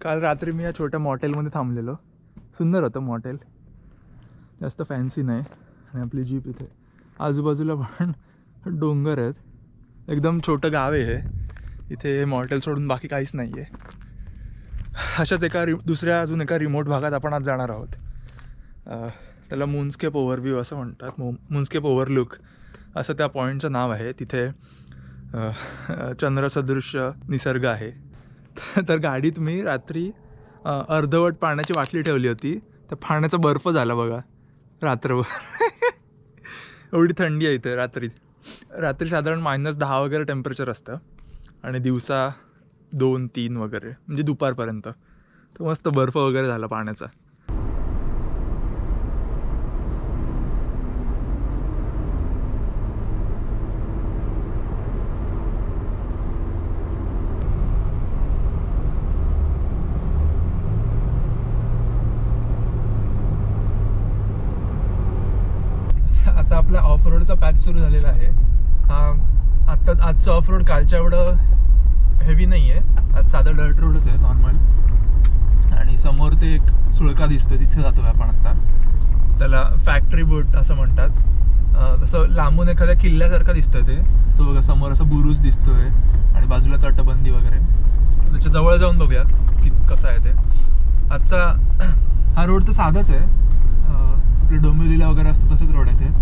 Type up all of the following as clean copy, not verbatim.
काल रात्री मी या छोट्या मॉटेलमध्ये थांबलेलो. सुंदर होतं मॉटेल, जास्त फॅन्सी नाही. आणि आपली जीप इथे, आजूबाजूला पण डोंगर आहेत. एकदम छोटं गाव आहे हे. इथे मॉटेल सोडून बाकी काहीच नाही आहे. अशाच दुसऱ्या अजून एका रिमोट भागात आपण आज जाणार आहोत. त्याला मूनस्केप ओव्हरव्ह्यू असं म्हणतात. मूनस्केप ओव्हरलुक असं त्या पॉईंटचं नाव आहे. तिथे चंद्रसदृश्य निसर्ग आहे. तर गाडीत मी रात्री अर्धवट पाण्याची बाटली ठेवली होती. तर पाण्याचा बर्फ झाला बघा रात्रभर. एवढी थंडी आहे इथे. रात्री साधारण -10 वगैरे टेम्परेचर असतं आणि दिवसा 2-3 वगैरे, म्हणजे दुपारपर्यंत. तर मस्त बर्फ वगैरे झाला पाण्याचा. आता आपला ऑफ रोडचा पॅच सुरू झालेला आहे. आजचं ऑफ रोड कालच्या एवढं हेवी नाही आहे. आज साधं डर्ट रोडच आहे, नॉर्मल. आणि समोर ते एक सुळका दिसतोय, तिथे जातो आहे आपण आत्ता. त्याला फॅक्टरी बोट असं म्हणतात. तसं लांबून एखाद्या किल्ल्यासारखा दिसतोय ते. तो बघा समोर असं बुरुज दिसतोय आणि बाजूला तटबंदी वगैरे. त्याच्या जवळ जाऊन बघूया की कसं आहे ते. आजचा हा रोड तर साधाच आहे, आपले डोंबिवलीला वगैरे असतं तसंच रोड आहे ते.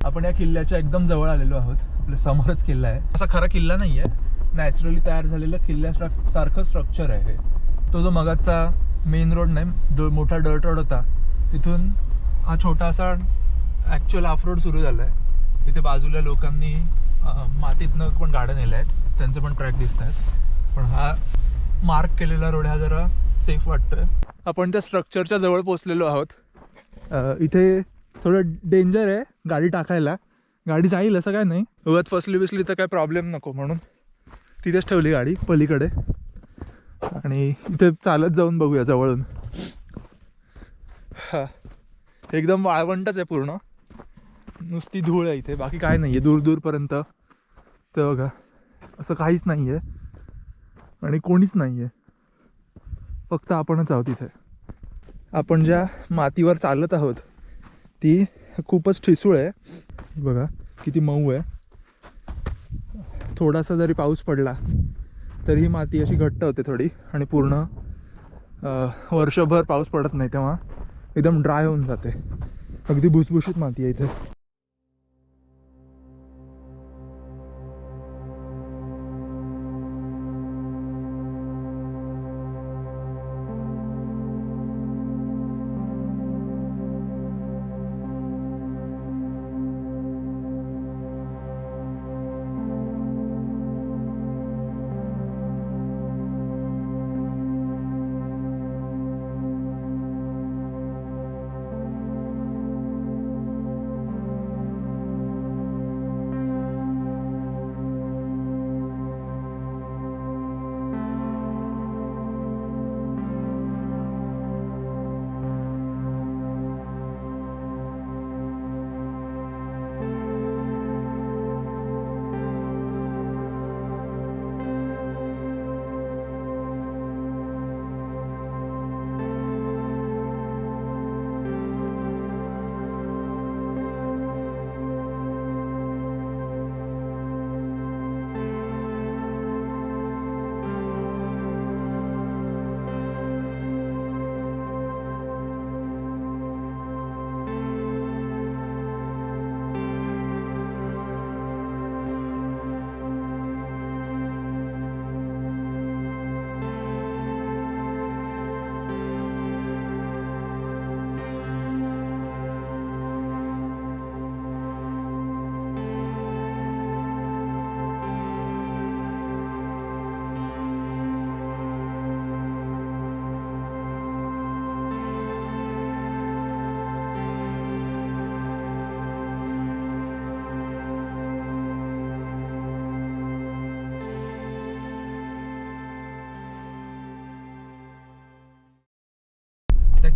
आपण या किल्ल्याच्या एकदम जवळ आलेलो आहोत. आपल्या समोरच किल्ला आहे. असा खरा किल्ला नाही आहे, नॅचरली तयार झालेलं किल्ल्यासारखं स्ट्रक्चर आहे हे. तो जो मगाचा मेन रोड नाही, मोठा डर्ट रोड होता, तिथून हा छोटा असा ॲक्च्युअल ऑफ रोड सुरू झाला आहे. इथे बाजूला लोकांनी मातीतनं पण गाड्या नेल्या आहेत, त्यांचे पण ट्रॅक दिसत आहेत. पण हा मार्क केलेला रोड हा जरा सेफ वाटतोय. आपण त्या स्ट्रक्चरच्या जवळ पोचलेलो आहोत. इथे थोडं डेंजर आहे गाडी टाकायला. गाडी जाईल असं काय नाही, उगाच फसली तर काय प्रॉब्लेम नको म्हणून तिथेच ठेवली गाडी पलीकडे. आणि इथे चालत जाऊन बघूया जवळून. हा, एकदम वाळवंटच आहे पूर्ण, नुसती धूळ आहे इथे, बाकी काय नाही आहे दूरपर्यंत. तर बघा असं काहीच नाही आहे आणि कोणीच नाही आहे, फक्त आपणच आहोत इथे. आपण ज्या मातीवर चालत आहोत ती खूपच ठिसूळ आहे. बघा किती मऊ आहे. थोडासा जरी पाऊस पडला तरी ही माती अशी घट्ट होते थोडी, आणि पूर्ण वर्षभर पाऊस पडत नाही तेव्हा एकदम ड्राय होऊन जाते. अगदी भुसभुशीत माती आहे इथे.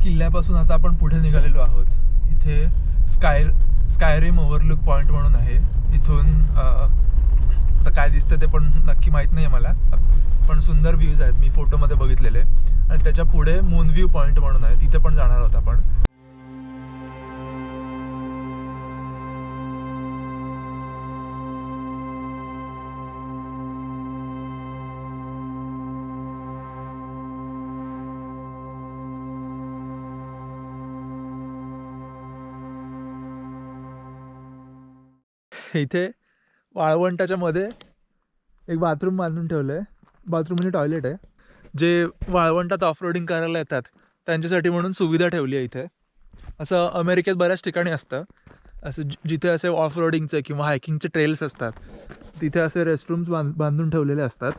किल्ल्यापासून आता आपण पुढे निघालेलो आहोत. इथे स्कायरिम ओव्हरलुक पॉईंट म्हणून आहे. इथून आता काय दिसतं ते पण नक्की माहीत नाही आहे मला, पण सुंदर व्ह्यूज आहेत, मी फोटोमध्ये बघितलेले. आणि त्याच्या पुढे मून व्ह्यू पॉईंट म्हणून आहे, तिथे पण जाणार आहोत आपण. इथे वाळवंटाच्या मध्ये एक बाथरूम बांधून ठेवलं आहे. बाथरूम म्हणजे टॉयलेट आहे. जे वाळवंटात ऑफरोडिंग करायला येतात त्यांच्यासाठी म्हणून सुविधा ठेवली आहे इथे. असं अमेरिकेत बऱ्याच ठिकाणी असतं, असं जिथे असे ऑफरोडिंगचे किंवा हायकिंगचे ट्रेल्स असतात तिथे असे रेस्टरूम्स बांधून ठेवलेले असतात.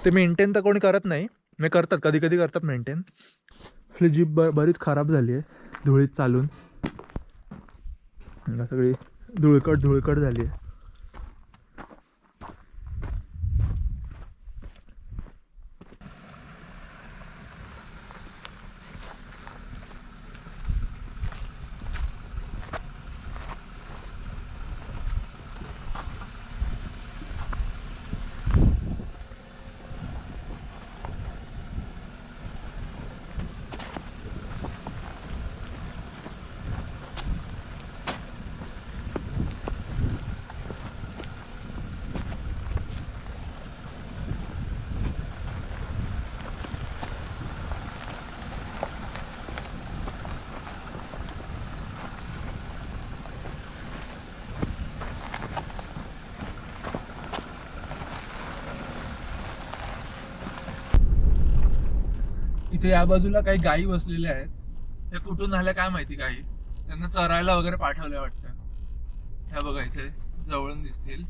ते मेंटेन तर कोणी करत नाही, मी करतात, कधी कधी करतात मेंटेन. आपली जीप बरीच खराब झाली आहे धुळीत चालून, सगळी धुळकट झाली आहे. इथे या बाजूला काही गायी बसलेल्या आहेत. हे कुठून आल्या काय माहिती गायी, त्यांना चरायला वगैरे पाठवले वाटतं. ह्या बघा इथे जवळून दिसतील,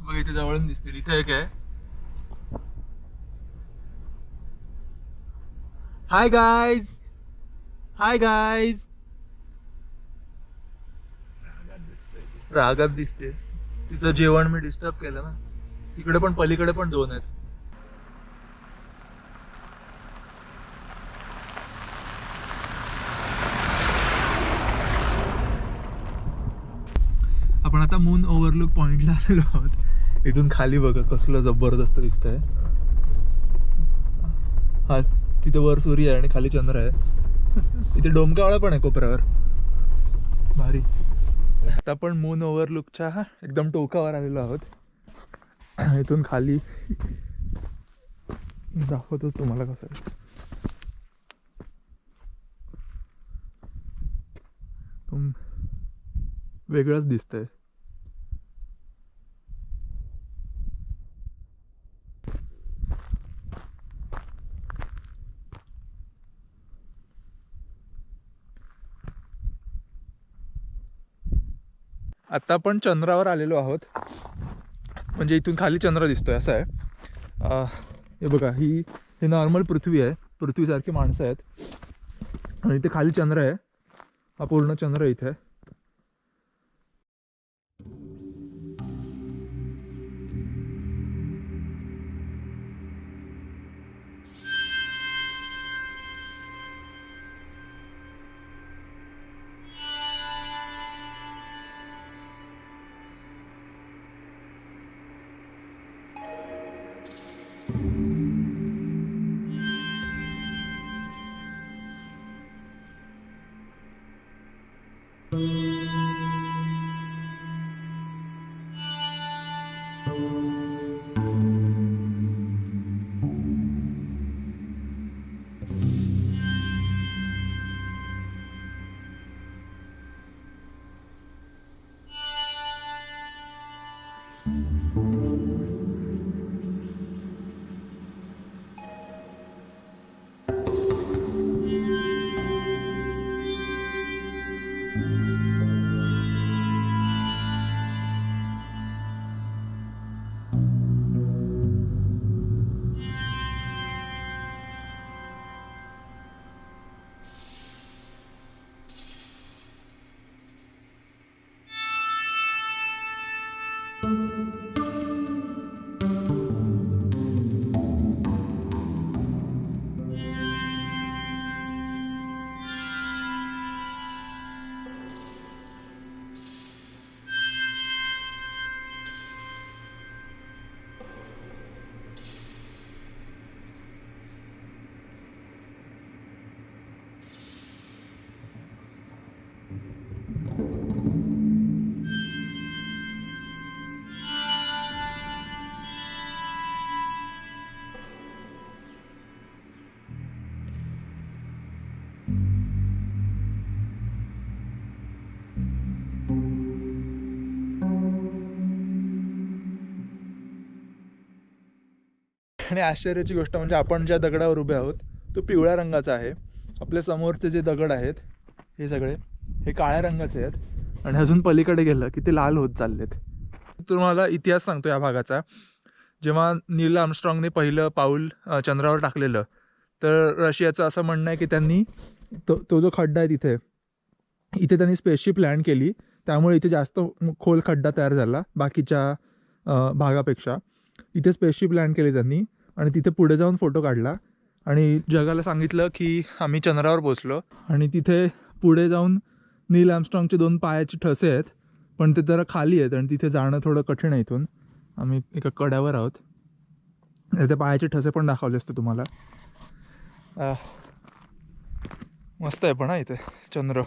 बघा इथे जवळून दिसतील. इथे एक आहे. Hi guys, hi guys. रागात दिसते. तिचं जेवण मी डिस्टर्ब केलं ना. तिकडे पण पलीकडे पण दोन आहेत. आपण आता मून ओव्हरलुक पॉइंटला आलेलो आहोत. इथून खाली बघा कसलं जबरदस्त दिसतंय. हा तिथे वर सूर्य आहे आणि खाली चंद्र आहे. इथे डोमकावळा पण आहे कोपऱ्यावर, भारी. आता आपण मून ओव्हरलुकच्या एकदम टोकावर आलेलो आहोत. इथून खाली दाखवतोच तुम्हाला कसं आहे. वेगळंच दिसतंय. आता आपण चंद्रावर आलेलो आहोत, म्हणजे इथून खाली चंद्र दिसतोय असं आहे. हे बघा, ही नॉर्मल पृथ्वी आहे, पृथ्वीसारखी माणसं आहेत आणि इथे खाली चंद्र आहे. हा पूर्ण चंद्र इथे. आणि आश्चर्याची गोष्ट म्हणजे आपण ज्या दगडावर उभे आहोत तो पिवळ्या रंगाचा आहे. आपल्या समोरचे जे दगड आहेत हे सगळे हे काळ्या रंगाचे आहेत आणि अजून पलीकडे गेलं की ते लाल होत चाललेत. तुम्हाला इतिहास सांगतो या भागाचा. जेव्हा नील आर्मस्ट्रॉंगने पहिलं पाऊल चंद्रावर टाकलेलं तर रशियाचं असं म्हणणं आहे की त्यांनी तो जो खड्डा आहे इथे त्यांनी स्पेसशिप लँड केली, त्यामुळे इथे जास्त खोल खड्डा तयार झाला बाकीच्या भागापेक्षा. इथे स्पेसशिप लँड केली त्यांनी आणि तिथे पुढे जाऊन फोटो काढला आणि जगाला सांगितलं की आम्ही चंद्रावर पोचलो. आणि तिथे पुढे जाऊन नील आर्मस्ट्रॉंगचे 2 पायाचे ठसे आहेत, पण ते जरा खाली आहेत आणि तिथे जाणं थोडं कठीण आहे. इथून आम्ही एका कड्यावर आहोत. त्या पायाचे ठसे पण दाखवले असते तुम्हाला. मस्त आहे पण इथे चंद्र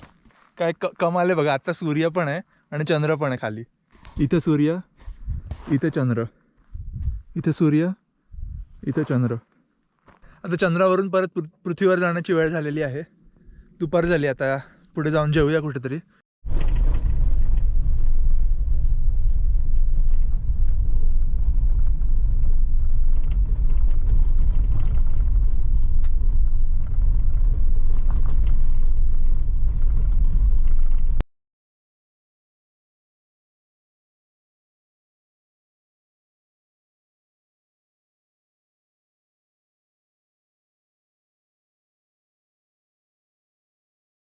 काय कमाल आहे बघा. आता सूर्य पण आहे आणि चंद्र पण आहे खाली. इथे सूर्य, इथे चंद्र, इथे सूर्य, इथे चंद्र. आता चंद्रावरून परत पृथ्वीवर जाण्याची वेळ झालेली आहे. दुपार झाली. आता पुढे जाऊन जेवूया कुठेतरी.